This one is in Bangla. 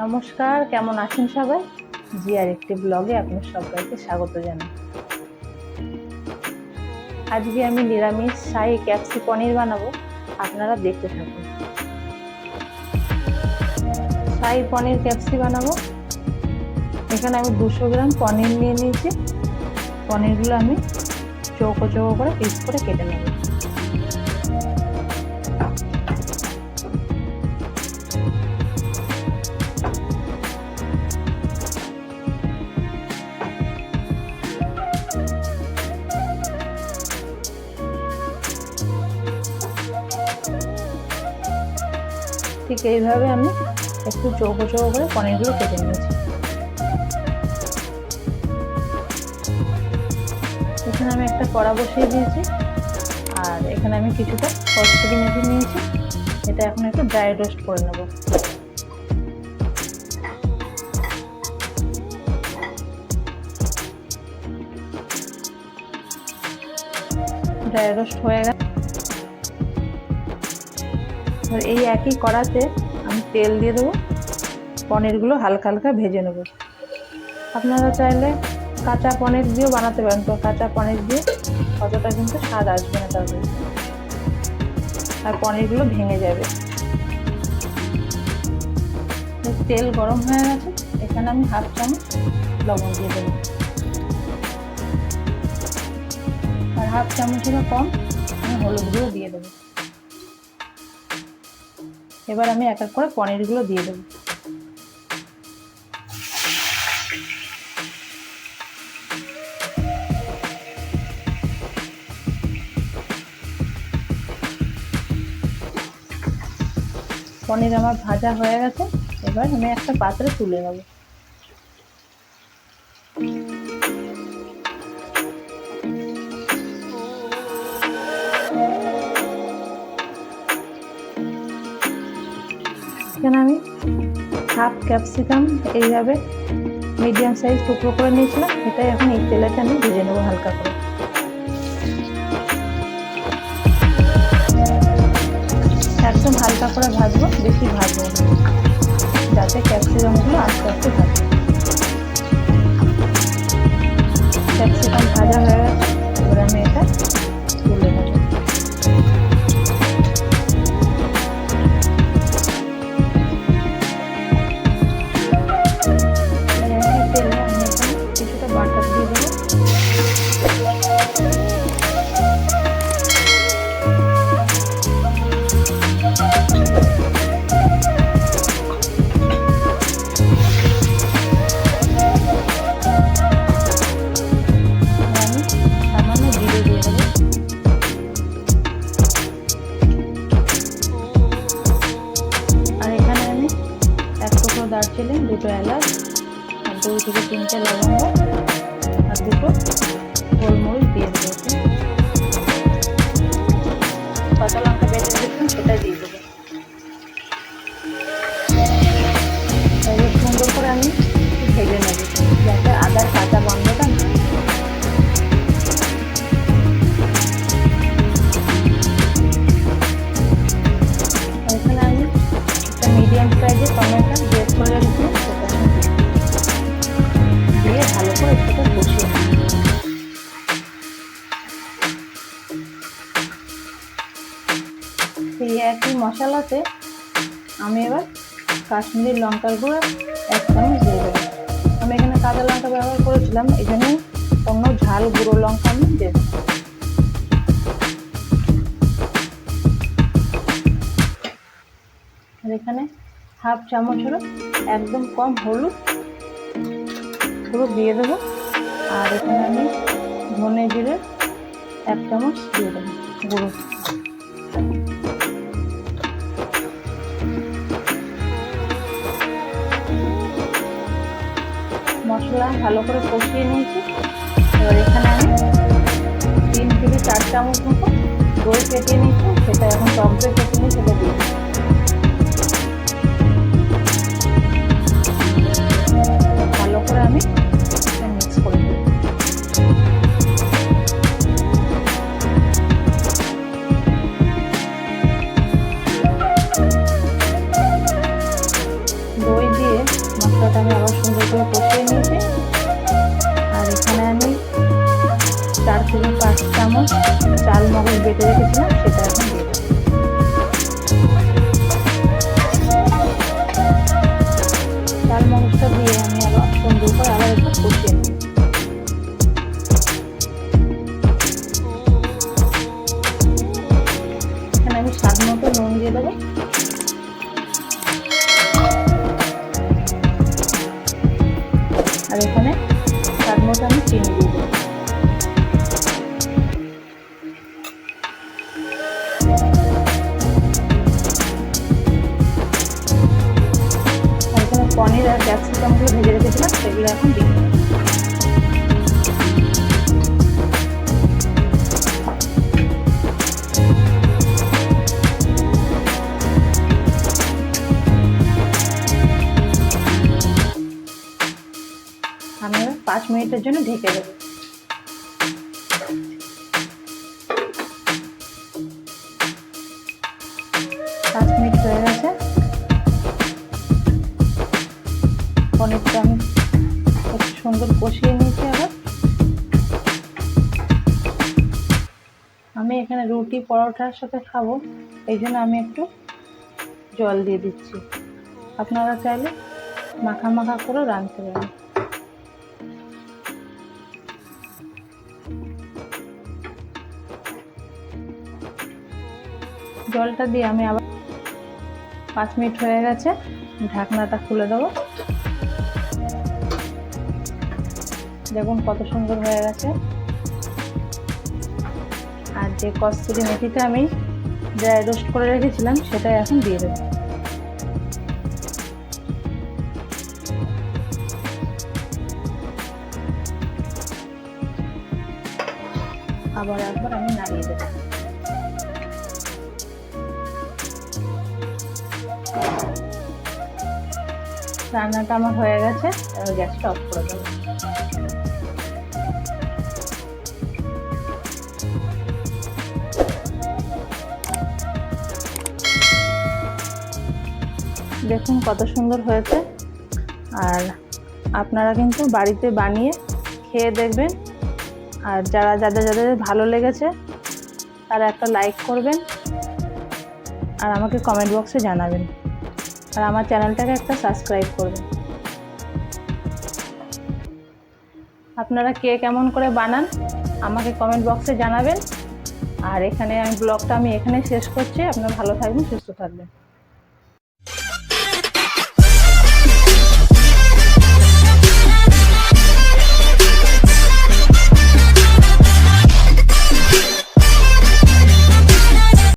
নমস্কার, কেমন আছেন সবাই? জিআর একটি ব্লগে আপনার সবাইকে স্বাগত জানাই। আজকে আমি নিরামিষ শাহী ক্যাপসি পনির বানাবো, আপনারা দেখতে থাকুন। শাহী পনির ক্যাপসি বানাবো। এখানে আমি 200 গ্রাম পনির নিয়ে নিয়েছি। পনিরগুলো আমি চৌকো চৌকো করে পিস করে কেটে নেব। ঠিক এইভাবে আমি একটু চৌকো চৌকো করে পনিরগুলো কেটে নিয়েছি। এখানে আমি একটা কড়া বসিয়ে দিয়েছি, আর এখানে আমি কিছুটা কসুরি মেথি নিয়েছি। এটা এখন একটু ড্রাই রোস্ট করে নেব। ড্রাই রোস্ট হয়ে গেছে। এই একই কড়াতে আমি তেল দিয়ে দেবো। পনিরগুলো হালকা হালকা ভেজে নেব। আপনারা চাইলে কাঁচা পনির দিয়েও বানাতে পারেন, তো কাঁচা পনির দিয়ে অতটা কিন্তু স্বাদ আসবে না তরকারি, আর পনিরগুলো ভেঙে যাবে। তেল গরম হয়ে গেছে, এখানে আমি 1/2 চামচ লবণ দিয়ে দেবো, আর 1/2 চামচেরও কম আমি হলুদ গুঁড়ো দিয়ে দেবো। এবার আমি এক এক করে পনিরগুলো দিয়ে দেবো। পনির আমার ভাজা হয়ে গেছে, এবার আমি একটা পাত্রে তুলে নেব। এখানে আমি 1/2 ক্যাপসিকাম এইভাবে মিডিয়াম সাইজ টুকরো করে নিয়েছিলাম। এটাই এখন এই তেলেতে আমি ভেজে নেবো হালকা করে। একদম হালকা করে ভাজবো, বেশি ভাজবো না, যাতে ক্যাপসিকামগুলো আস্তে আস্তে ভাজবে। ক্যাপসিকাম ভাজা হয়ে গেছে, এবার আমি এটা তুলে নেব। তেলে আমি এখানে কিছুটা বাটার দিয়ে দেবো। দারচিনি, 2টো এলাচ, আর 2 থেকে 3টে লবঙ্গ, আর 2টো গোলমরিচ দিয়ে দেবো। কাঁচা লঙ্কা বেটে দিচ্ছেন, সেটা দিয়ে দেবো। সুন্দর করে আমি ভেজে নেব, যাতে আদার কাঁচা গন্ধটা না। এখানে আমি একটা মিডিয়াম সাইজের টমেটো গ্রেট করে রেখেছি, সেটা দিয়ে ভালো করে সেটা কষিয়ে নেব। এই একই মশলাতে আমি এবার কাশ্মীরি লঙ্কার গুঁড়ো 1 চামচ দিয়ে দেবো। আমি এখানে কাঁচা লঙ্কা ব্যবহার করেছিলাম, এই জন্য অন্য ঝাল গুঁড়ো লঙ্কা আমি দেব। আর এখানে 1/2 চামচেরও একদম কম হলুদ গুঁড়ো দিয়ে দেবো। আর এখানে আমি ধনে জিরে 1 চামচ দিয়ে দেবো গুঁড়ো। মশলা ভালো করে কষিয়ে নিয়েছি। এবার এখানে আমি 3 থেকে 4 চামচ মতো দই ফেটিয়ে নিয়েছি, সেটা এখন টক দই ফেটিয়ে নিয়ে সেটা দিয়ে দিচ্ছি। ভালো করে আমি মিক্স করে দেব। দই দিয়ে বেটে রেখেছিলাম সেটা এখন দিয়ে দেবো। চাল মগজটা দিয়ে আমি আবার সুন্দর করে আবার একটু কষিয়ে নেব। এখানে আমি স্বাদ মতো নুন দিয়ে দেবো। আর এখানে স্বাদ মতো আমি চিনি দিয়ে দেবো। এখানে পনির আর ক্যাপসিকামগুলো ভেজে রেখেছিলাম সেগুলো এখন দিয়ে দেবো। আমি 5 মিনিটের জন্য ঢেকে দেবো। 5 মিনিট হয়ে গেছে। পনিরটা আমি একটু সুন্দর কষিয়ে নিয়েছি। আবার আমি এখানে রুটি পরোটার সাথে খাবো, এই জন্য আমি একটু জল দিয়ে দিচ্ছি। আপনারা চাইলে মাখা মাখা করে রাঁধতে পারেন। জলটা দিয়ে আমি আবার 5 মিনিট হয়ে গেছে, ঢাকনাটা খুলে দেবো। দেখুন কত সুন্দর হয়ে গেছে। আর যে কস্তুরি মেথিটা আমি ড্রাই রোস্ট করে রেখেছিলাম সেটাই এখন দিয়ে দেবো। আবার একবার আমি নাড়িয়ে দেবো। রান্নাটা আমার হয়ে গেছে, এবার গ্যাসটা অফ করে দেবো। দেখুন কত সুন্দর হয়েছে। আর আপনারা কিন্তু বাড়িতে বানিয়ে খেয়ে দেখবেন। আর যাদের ভালো লেগেছে তারা একটা লাইক করবেন আর আমাকে কমেন্ট বক্সে জানাবেন। আর আমার চ্যানেলটাকে একটা সাবস্ক্রাইব করবেন। আপনারা কে কেমন করে বানান আমাকে কমেন্ট বক্সে জানাবেন। আর এখানে ব্লগটা আমি এখানে শেষ করছি। আপনারা ভালো থাকবেন, সুস্থ থাকবেন।